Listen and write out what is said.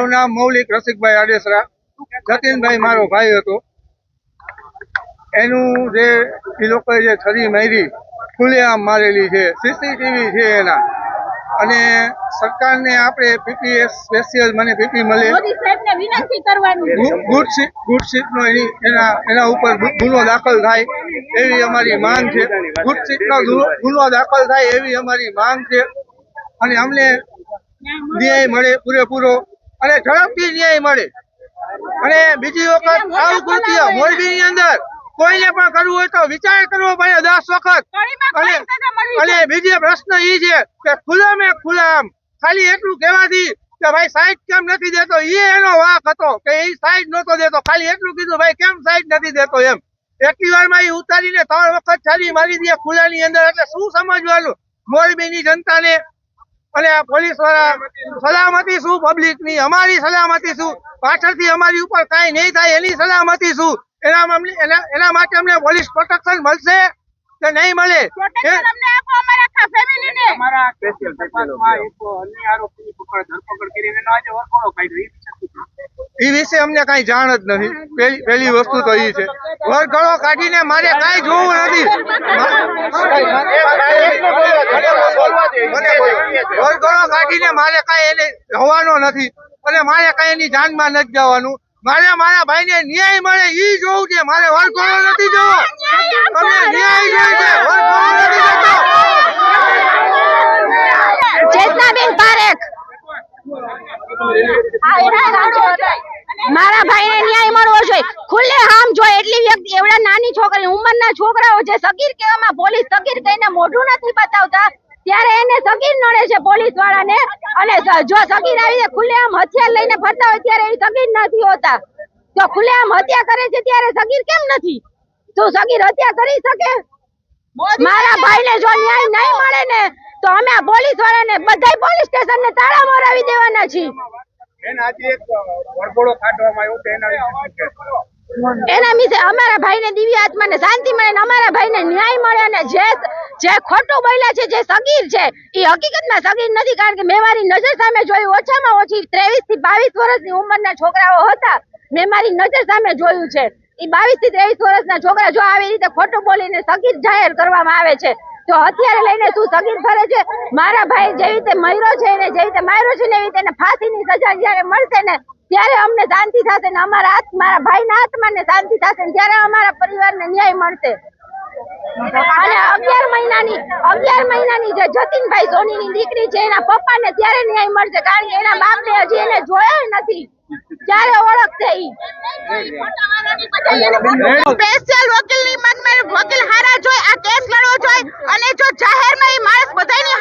મારું નામ મૌલિક રસિકભાઈ આડેસરા. જતીનભાઈ મારો ભાઈ હતો. એનું જે એ લોકોએ જે છરી મારી ખુલ્લેઆમ મારેલી છે, સીસીટીવી છે એના. અને સરકારને આપણે પીપીએસ સ્પેશિયલ મને પીપી મળે, ગુડ સીટનો એના ઉપર ગુનો દાખલ થાય એવી અમારી માંગ છે. ગુડ સીટનો ગુનો દાખલ થાય એવી અમારી માંગ છે. અને અમને ન્યાય મળે પૂરેપૂરો અને ઝડપથી ન્યાય મળે. અને બીજી વખત આવું કૃત્ય મોરબીની અંદર કોઈને પણ કરવું હોય તો વિચાર કરવો પડે 10 વખત. અને બીજો પ્રશ્ન એ છે કે ખુલ્લામ ખાલી એટલું કહેવાથી કે ભાઈ સાઈડ કેમ નથી દેતો, એનો વાંક હતો કે એ સાઈડ નહોતો દેતો. ખાલી એટલું કીધું ભાઈ કેમ સાઈડ નથી દેતો એમ. એટલી વારમાં એ ઉતારીને 3 વખત છરી મારી દે ખુલ્લાની અંદર. એટલે શું સમજવાનું મોરબીની જનતાને અને આ પોલીસ વાળા? સલામતી શું પબ્લિક ની, અમારી સલામતી શું, પાછળથી અમારી ઉપર કઈ નહીં થાય એની સલામતી શું? એના માટે અમને પોલીસ પ્રોટેક્શન મળશે કે નહીં મળે? એ વિશે અમને કઈ જાણ જ નથી. પેલી વસ્તુ તો એ છે, વરઘડો કાઢીને મારે કઈ જોવું નથી. વરઘડો કાઢીને મારે કઈ એને હોવાનો નથી અને મારે કઈ એની જાનમાં નથી જવાનું. મારે મારા ભાઈ ને ન્યાય મળે ઈ જોવું છે. મારે વરઘડો નથી જોવો, તમે ન્યાય જોઈએ છે. વરઘડો નથી જોતો. ચેતનાબેન પારેખ, મારા ભાઈને ન્યાય મળવો જોઈએ. ખુલ્લે આમ જોઈએ એટલી વ્યક્તિ એવડા નાની છોકરી ઉંમરના છોકરાઓ જે સગીર કહેવામાં પોલીસ સગીર કહીને મોઢું નથી બતાવતા, ત્યારે એને સગીર નડે છે પોલીસ વાળાને. અને જો સગીર આવીને ખુલ્લે આમ હથિયાર લઈને ફરતા હોય ત્યારે એ સગીર નથી હોતા. તો ખુલ્લે આમ હત્યા કરે છે ત્યારે સગીર કેમ નથી? તું સગીર હત્યા કરી શકે? મારા ભાઈને જો ન્યાય નહીં મળે ને તો અમે આ પોલીસ વાળાને બધા પોલીસ સ્ટેશન ને તાળા મારાવી દેવાના છીએ. એના વિશે અમારા ભાઈને દિવ્ય આત્માને શાંતિ મળે ને અમારા ભાઈને ન્યાય મળે. અને જે ખોટું બોલ્યા છે, જે સગીર છે એ હકીકતમાં સગીર નથી. કારણ કે મેં મારી નજર સામે જોયું, ઓછામાં ઓછી 23 થી 22 વર્ષની ઉંમરના છોકરાઓ હતા. મેં મારી નજર સામે જોયું છે. એ 22 થી 23 વર્ષના છોકરા જો આવી રીતે ખોટું બોલીને સગીર જાહેર કરવામાં આવે છે તો અત્યારે લઈને શું સગીર કરે છે? મારા ભાઈ જેવી રીતે મર્યો છે ને જેવી રીતે માર્યો છે ને એવી રીતે ફાંસીની સજા જયારે મળશે ને ત્યારે અમને શાંતિ થશે ને મારા ભાઈના આત્માને શાંતિ થશે ને ત્યારે અમારા પરિવારને ન્યાય મળશે. અને 11 મહિનાની જે જતીનભાઈ સોનીની દીકરી છે એના પપ્પાને ત્યારે ન્યાય મળશે. કારણ કે એના બાપને હજી એને જોયા નથી, ત્યારે ઓળખશે. સ્પેશિયલ વકીલની મત વકીલ હારા જોઈ આ કેસ લડવો જોઈએ. અને જો જાહેરમાં એ માણસ બધાની